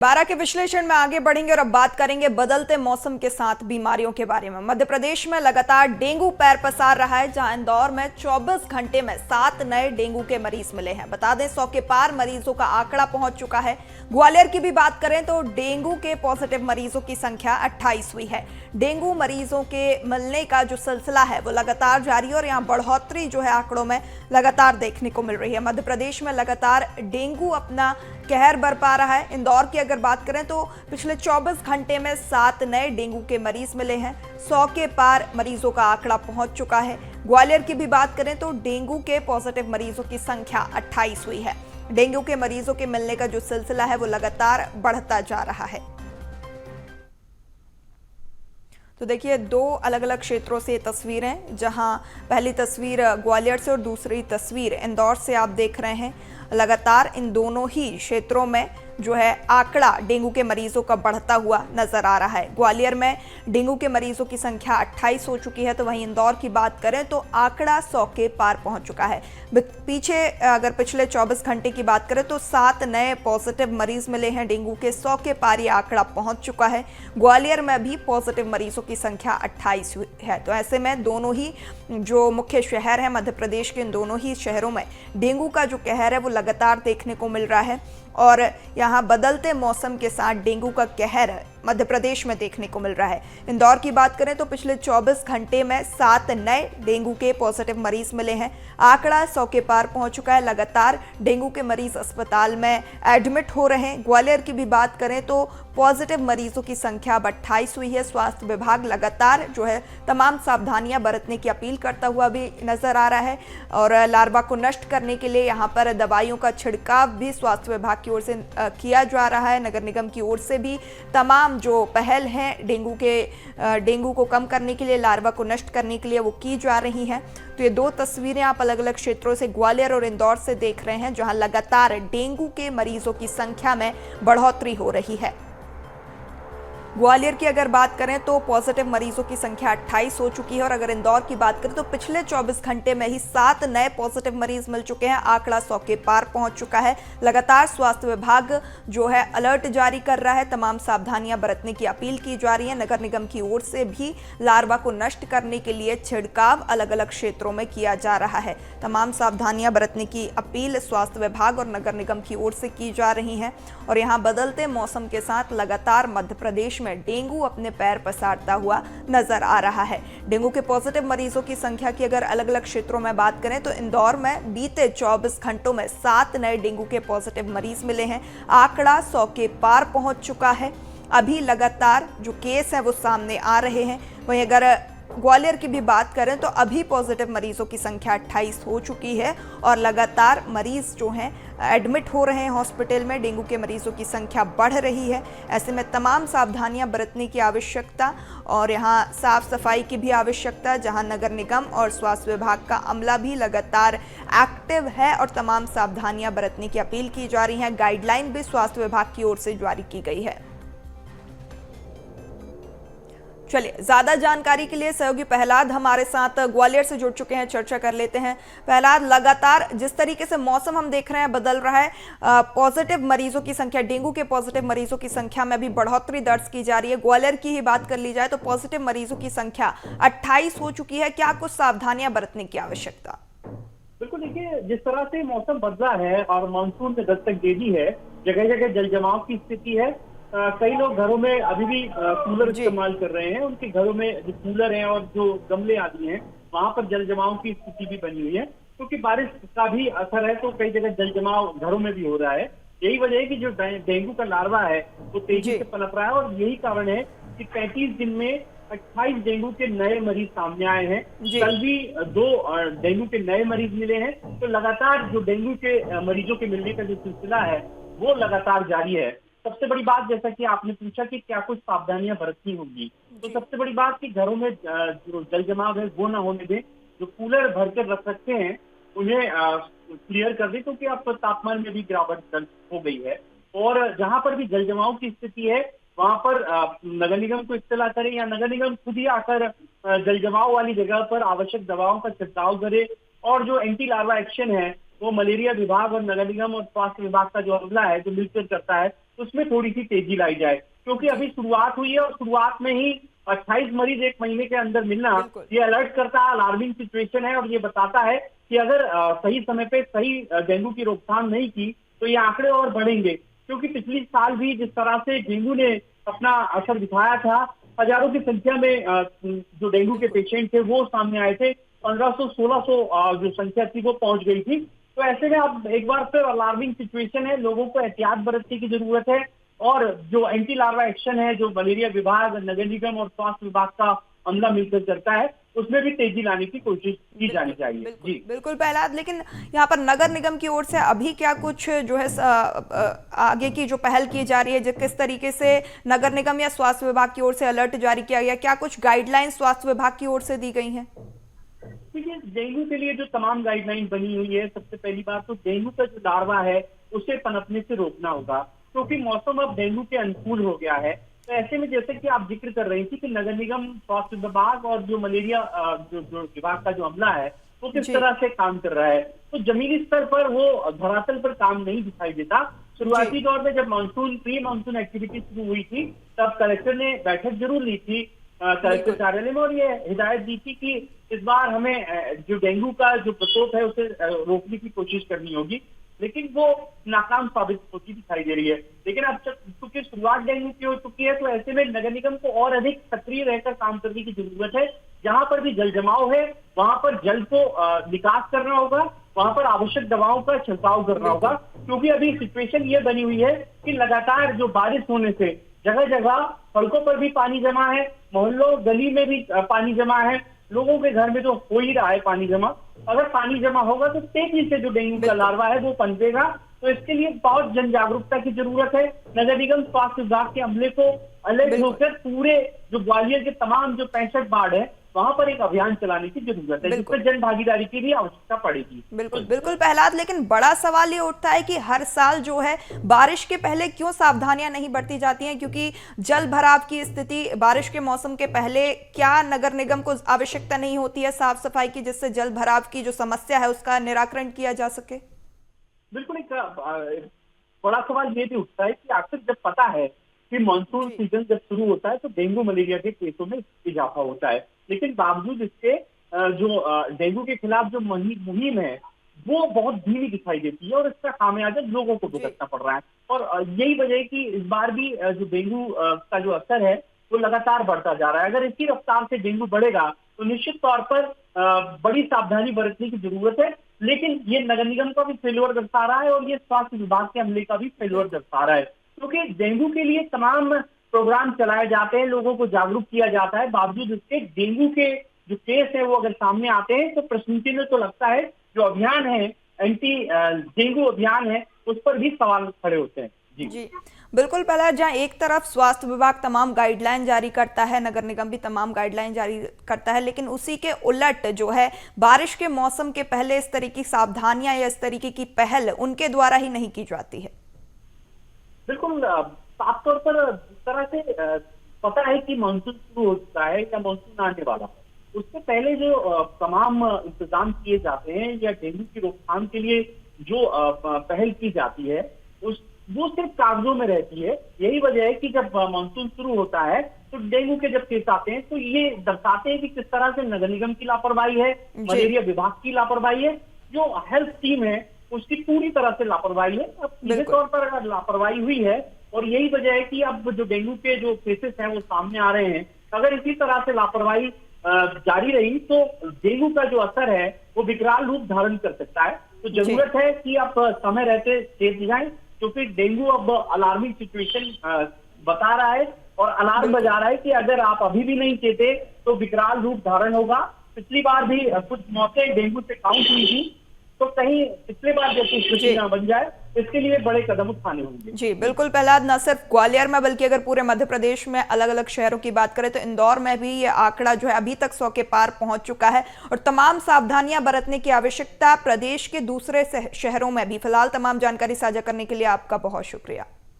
बारह के विश्लेषण में आगे बढ़ेंगे और अब बात करेंगे बदलते मौसम के साथ बीमारियों के बारे में। मध्य प्रदेश में लगातार डेंगू पैर पसार रहा है, जहां इंदौर में 24 घंटे में 7 नए डेंगू के मरीज मिले हैं। बता दें 100 के पार मरीजों का आंकड़ा पहुंच चुका है। ग्वालियर की भी बात करें तो डेंगू के पॉजिटिव मरीजों की संख्या 28 हुई है। डेंगू मरीजों के मिलने का जो सिलसिला है वो लगातार जारी है और यहाँ बढ़ोतरी जो है आंकड़ों में लगातार देखने को मिल रही है। मध्य प्रदेश में लगातार डेंगू अपना कहर बरपा रहा है। इंदौर की अगर बात करें तो पिछले 24 घंटे में 7 नए डेंगू के मरीज मिले हैं। 100 के पार मरीजों का आंकड़ा पहुंच चुका है। ग्वालियर की भी बात करें तो डेंगू के पॉजिटिव मरीजों की संख्या 28 हुई है। डेंगू के मरीजों के मिलने का जो सिलसिला है वो लगातार बढ़ता जा रहा है। तो देखिए, दो अलग अलग क्षेत्रों से तस्वीरें, जहां पहली तस्वीर ग्वालियर से और दूसरी तस्वीर इंदौर से आप देख रहे हैं। लगातार इन दोनों ही क्षेत्रों में जो है आंकड़ा डेंगू के मरीजों का बढ़ता हुआ नजर आ रहा है। ग्वालियर में डेंगू के मरीजों की संख्या 28 हो चुकी है, तो वहीं इंदौर की बात करें तो आंकड़ा 100 के पार पहुंच चुका है। पीछे अगर पिछले 24 घंटे की बात करें तो 7 नए पॉजिटिव मरीज मिले हैं डेंगू के। 100 के पार ये आंकड़ा पहुंच चुका है। ग्वालियर में भी पॉजिटिव मरीजों की संख्या 28 है। तो ऐसे में दोनों ही जो मुख्य शहर है मध्य प्रदेश के, इन दोनों ही शहरों में डेंगू का जो कहर है वो लगातार देखने को मिल रहा है और यहाँ बदलते मौसम के साथ डेंगू का कहर मध्य प्रदेश में देखने को मिल रहा है। इंदौर की बात करें तो पिछले 24 घंटे में 7 नए डेंगू के पॉजिटिव मरीज मिले हैं। आंकड़ा 100 के पार पहुंच चुका है। लगातार डेंगू के मरीज अस्पताल में एडमिट हो रहे हैं। ग्वालियर की भी बात करें तो पॉजिटिव मरीजों की संख्या अब 28 हुई है। स्वास्थ्य विभाग लगातार जो है तमाम सावधानियां बरतने की अपील करता हुआ भी नजर आ रहा है और लार्वा को नष्ट करने के लिए यहाँ पर दवाइयों का छिड़काव भी स्वास्थ्य विभाग की ओर से किया जा रहा है। नगर निगम की ओर से भी तमाम जो पहल हैं डेंगू को कम करने के लिए, लार्वा को नष्ट करने के लिए वो की जा रही हैं। तो ये दो तस्वीरें आप अलग अलग क्षेत्रों से ग्वालियर और इंदौर से देख रहे हैं, जहां लगातार डेंगू के मरीजों की संख्या में बढ़ोतरी हो रही है। ग्वालियर की अगर बात करें तो पॉजिटिव मरीजों की संख्या 28 हो चुकी है और अगर इंदौर की बात करें तो पिछले 24 घंटे में ही 7 नए पॉजिटिव मरीज मिल चुके हैं। आंकड़ा 100 के पार पहुंच चुका है। लगातार स्वास्थ्य विभाग जो है अलर्ट जारी कर रहा है। तमाम सावधानियां बरतने की अपील की जा रही है। नगर निगम की ओर से भी लार्वा को नष्ट करने के लिए छिड़काव अलग अलग क्षेत्रों में किया जा रहा है। तमाम सावधानियां बरतने की अपील स्वास्थ्य विभाग और नगर निगम की ओर से की जा रही है और यहाँ बदलते मौसम के साथ लगातार मध्य प्रदेश में डेंगू अपने पैर पसारता हुआ नजर आ रहा है। डेंगू के पॉजिटिव मरीजों की संख्या की अगर अलग अलग क्षेत्रों में बात करें तो इंदौर में बीते 24 घंटों में 7 नए डेंगू के पॉजिटिव मरीज मिले हैं। आंकड़ा 100 के पार पहुंच चुका है। अभी लगातार जो केस है वो सामने आ रहे हैं। वहीं अगर ग्वालियर की भी बात करें तो अभी पॉजिटिव मरीजों की संख्या 28 हो चुकी है और लगातार मरीज जो हैं एडमिट हो रहे हैं हॉस्पिटल में। डेंगू के मरीजों की संख्या बढ़ रही है। ऐसे में तमाम सावधानियां बरतने की आवश्यकता और यहाँ साफ सफाई की भी आवश्यकता, जहां नगर निगम और स्वास्थ्य विभाग का अमला भी लगातार एक्टिव है और तमाम सावधानियां बरतने की अपील की जा रही है। गाइडलाइन भी स्वास्थ्य विभाग की ओर से जारी की गई है। चलिए, ज्यादा जानकारी के लिए सहयोगी प्रहलाद हमारे साथ ग्वालियर से जुड़ चुके हैं, चर्चा कर लेते हैं। प्रहलाद, लगातार जिस तरीके से मौसम हम देख रहे हैं बदल रहा है, पॉजिटिव मरीजों की संख्या, डेंगू के पॉजिटिव मरीजों की संख्या में भी बढ़ोतरी दर्ज की जा रही है। ग्वालियर की ही बात कर ली जाए तो पॉजिटिव मरीजों की संख्या 28 हो चुकी है। क्या कुछ सावधानियां बरतने की आवश्यकता? बिल्कुल, देखिए जिस तरह से मौसम बदला है और मानसून ने दस्तक दे दी है, जगह जगह जल जमाव की स्थिति है। कई लोग घरों में अभी भी कूलर इस्तेमाल कर रहे हैं। उनके घरों में जो कूलर हैं और जो गमले आदि हैं वहां पर जल जमाव की स्थिति भी बनी हुई है, क्योंकि बारिश का भी असर है तो कई जगह जल जमाव घरों में भी हो रहा है। यही वजह है कि जो डेंगू का लार्वा है वो तेजी से पनप रहा है और यही कारण है कि 35 दिन में 28 डेंगू के नए मरीज सामने आए हैं। कल भी 2 डेंगू के नए मरीज मिले हैं। तो लगातार जो डेंगू के मरीजों के मिलने का जो सिलसिला है वो लगातार जारी है। सबसे बड़ी बात, जैसा कि आपने पूछा कि क्या कुछ सावधानियां बरतनी होंगी, तो सबसे बड़ी बात कि घरों में जो जल जमाव है वो ना होने दें। जो कूलर भर कर रख सकते हैं उन्हें क्लियर कर दें, क्योंकि अब तापमान में भी गिरावट दर्ज हो गई है। और जहां पर भी जल जमाव की स्थिति है वहां पर नगर निगम को इत्तला करें या नगर निगम खुद ही आकर जल जमाव वाली जगह पर आवश्यक दवाओं का छिड़काव करे। और जो एंटी लार्वा एक्शन है वो मलेरिया विभाग और नगर निगम और स्वास्थ्य विभाग का जो अमला है जो मिलकर करता है, उसमें थोड़ी सी तेजी लाई जाए, क्योंकि अभी शुरुआत हुई है और शुरुआत में ही 28 मरीज एक महीने के अंदर मिलना, ये अलर्ट करता है, अलार्मिंग सिचुएशन है और ये बताता है कि अगर सही समय पे सही डेंगू की रोकथाम नहीं की तो ये आंकड़े और बढ़ेंगे। क्योंकि पिछली साल भी जिस तरह से डेंगू ने अपना असर दिखाया था, हजारों की संख्या में जो डेंगू के पेशेंट थे वो सामने आए थे, 1500-1600 जो संख्या थी वो पहुंच गई थी। तो ऐसे में अब एक बार फिर अलार्मिंग सिचुएशन है, लोगों को एहतियात बरतने की जरूरत है और जो एंटी लार्वा एक्शन है, जो मलेरिया विभाग, नगर निगम और स्वास्थ्य विभाग का अमला मिलकर करता है, उसमें भी तेजी लाने की कोशिश की जानी चाहिए। बिल्कुल, बिल्कुल प्रहलाद, लेकिन यहाँ पर नगर निगम की ओर से अभी क्या कुछ जो है आगे की जो पहल की जा रही है, किस तरीके से नगर निगम या स्वास्थ्य विभाग की ओर से अलर्ट जारी किया गया, क्या कुछ गाइडलाइंस स्वास्थ्य विभाग की ओर से दी गई हैं? देखिए, डेंगू के लिए जो तमाम गाइडलाइन बनी हुई है, सबसे पहली बात तो डेंगू का जो लार्वा है उसे पनपने से रोकना होगा, क्योंकि मौसम अब डेंगू के अनुकूल हो गया है। तो ऐसे में जैसे कि आप जिक्र कर रही थी कि नगर निगम, स्वास्थ्य विभाग और जो मलेरिया जो विभाग का जो अमला है वो किस तरह से काम कर रहा है, तो जमीनी स्तर पर वो धरातल पर काम नहीं दिखाई देता। शुरुआती दौर में जब प्री मानसून एक्टिविटी शुरू हुई थी तब कलेक्टर ने बैठक जरूर ली थी कलेक्टर कार्यालय में और ये हिदायत दी थी कि इस बार हमें जो डेंगू का जो प्रकोप है उसे रोकने की कोशिश करनी होगी, लेकिन वो नाकाम साबित होती दिखाई दे रही है। लेकिन अब चूंकि शुरुआत डेंगू की हो चुकी है, तो ऐसे में नगर निगम को और अधिक सक्रिय रहकर काम करने की जरूरत है। जहां पर भी जल जमाव है वहां पर जल को निकास करना होगा, वहां पर आवश्यक दवाओं का छिड़काव करना होगा, क्योंकि अभी सिचुएशन ये बनी हुई है कि लगातार जो बारिश होने से जगह जगह सड़कों पर भी पानी जमा है, मोहल्लों गली में भी पानी जमा है, लोगों के घर में तो हो ही रहा है पानी जमा। अगर पानी जमा होगा तो तेजी से जो डेंगू का लार्वा है वो पनपेगा। तो इसके लिए बहुत जन जागरूकता की जरूरत है। नगर निगम स्वास्थ्य विभाग के अमले को अलर्ट होकर पूरे जो ग्वालियर के तमाम जो 65 वार्ड है वहां पर एक अभियान चलाने की जरूरत है, जिसमें जन भागीदारी की भी आवश्यकता पड़ेगी। बिल्कुल बिल्कुल प्रहलाद, लेकिन बड़ा सवाल ये उठता है कि हर साल जो है बारिश के पहले क्यों सावधानियां नहीं बरती जाती हैं, क्योंकि जल भराव की स्थिति बारिश के मौसम के पहले क्या नगर निगम को आवश्यकता नहीं होती है साफ सफाई की, जिससे जल भराव की जो समस्या है उसका निराकरण किया जा सके? बिल्कुल, एक बड़ा सवाल ये भी उठता है कि आखिर जब पता है कि मानसून सीजन जब शुरू होता है तो डेंगू मलेरिया के केसों में इजाफा होता है, लेकिन बावजूद इसके जो डेंगू के खिलाफ जो मुहिम है वो बहुत धीमी दिखाई देती है और इसका खामियाजा लोगों को भुगतना पड़ रहा है। और यही वजह है कि इस बार भी जो डेंगू का जो असर है वो लगातार बढ़ता जा रहा है। अगर इसी रफ्तार से डेंगू बढ़ेगा तो निश्चित तौर पर बड़ी सावधानी बरतने की जरूरत है, लेकिन ये नगर निगम का भी फेल्योर दर्शा रहा है और ये स्वास्थ्य विभाग के अमले का भी फेल्योर दर्शा रहा है, क्योंकि डेंगू के लिए तमाम प्रोग्राम चलाए जाते हैं, लोगों को जागरूक किया जाता है, बावजूद इसके डेंगू के जो केस है वो अगर सामने आते हैं तो प्रश्न चिन्ह तो लगता है। जो अभियान है, एंटी डेंगू अभियान है, उस पर भी सवाल खड़े होते हैं। जी बिल्कुल प्रहलाद, जहां एक तरफ स्वास्थ्य विभाग तमाम गाइडलाइन जारी करता है, नगर निगम भी तमाम गाइडलाइन जारी करता है, लेकिन उसी के उलट जो है बारिश के मौसम के पहले इस तरह की सावधानियां या इस तरीके की पहल उनके द्वारा ही नहीं की जाती है। बिल्कुल, साफ तौर पर जिस तरह से पता है कि मानसून शुरू हो चुका है या मानसून आने वाला, उससे पहले जो तमाम इंतजाम किए जाते हैं या डेंगू की रोकथाम के लिए जो पहल की जाती है वो सिर्फ कागजों में रहती है। यही वजह है कि जब मानसून शुरू होता है तो डेंगू के जब केस आते हैं तो ये दर्शाते हैं कि किस तरह से नगर निगम की लापरवाही है, मलेरिया विभाग की लापरवाही है, जो हेल्थ टीम है उसकी पूरी तरह से लापरवाही है। अब सीधे तौर पर अगर लापरवाही हुई है और यही वजह है कि अब जो डेंगू के जो केसेस हैं वो सामने आ रहे हैं, अगर इसी तरह से लापरवाही जारी रही तो डेंगू का जो असर है वो विकराल रूप धारण कर सकता है। तो जरूरत है कि आप समय रहते चेत जाएं, क्योंकि डेंगू अब अलार्मिंग सिचुएशन बता रहा है और अलार्म बजा रहा है कि अगर आप अभी भी नहीं चेते तो विकराल रूप धारण होगा। पिछली बार भी कुछ मौतें डेंगू से काउंट हुई थी, तो कहीं पिछले बार जैसी स्थिति न बन जाए, इसके लिए बड़े कदम उठाने होंगे। जी बिल्कुल प्रहलाद, न सिर्फ ग्वालियर में बल्कि अगर पूरे मध्य प्रदेश में अलग अलग शहरों की बात करें तो इंदौर में भी ये आंकड़ा जो है अभी तक 100 के पार पहुंच चुका है और तमाम सावधानियां बरतने की आवश्यकता प्रदेश के दूसरे शहरों में भी। फिलहाल तमाम जानकारी साझा करने के लिए आपका बहुत शुक्रिया।